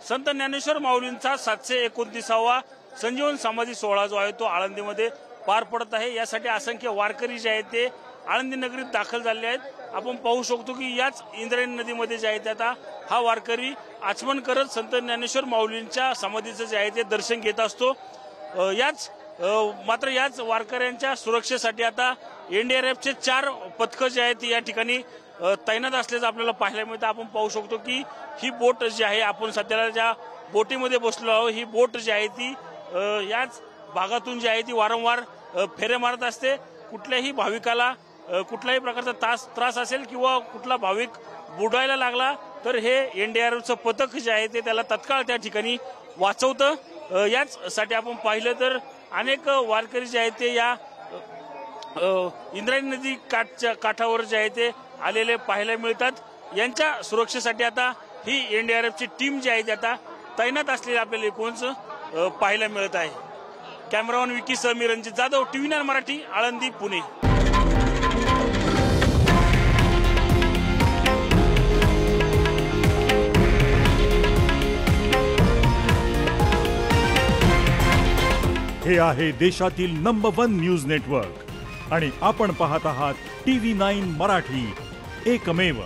संत ज्ञानेश्वर माऊलींचा 729वा संजीवन समाधी सोहळा जो आहे तो आळंदीमध्ये पार पडत आहे। यासाठी असंख्य वारकरी जे आहेत ते आळंदी नगरीत दाखल झाले आहेत। आपण पाहू शकतो की याच इंद्रायणी नदीमध्ये जे आहे आता हा वारकरी आचमन करत संत ज्ञानेश्वर माऊलींच्या समाधीचं जे आहे ते दर्शन घेत असतो। मात्र याच वारकऱ्यांच्या सुरक्षेसाठी आता एनडीआरएफचे 4 पथकं जे आहेत या ठिकाणी तैनात असल्याचं आपल्याला पाहायला मिळतं। आपण पाहू शकतो की ही बोट जी आहे, आपण सध्याला ज्या बोटीमध्ये बसलो आहोत, ही बोट जी आहे ती याच भागातून जी आहे ती वारंवार फेरे मारत असते। कुठल्याही भाविकाला कुठल्याही प्रकारचा त्रास असेल किंवा कुठला भाविक बुडायला लागला तर हे एनडीआरएफचं पथक जे आहे ते त्याला तत्काळ त्या ठिकाणी वाचवतं। याचसाठी आपण पाहिलं तर अनेक वारकरी जे आहेत ते या इंद्रायणी नदी काठावर जे आहे ते आलेले पाहायला मिळतात। यांच्या सुरक्षेसाठी आता ही एनडीआरएफची टीम जी आहे ती आता तैनात असलेली आपल्याला एकूणच पाहायला मिळत आहे। कॅमेरामन विकी सह मी रणजित जाधव, TV9 मराठी, आळंदी, पुणे। हे आहे देशातील नंबर 1 न्यूज नेटवर्क आणि आपण पाहत आहात TV9 मराठी, एकमेव।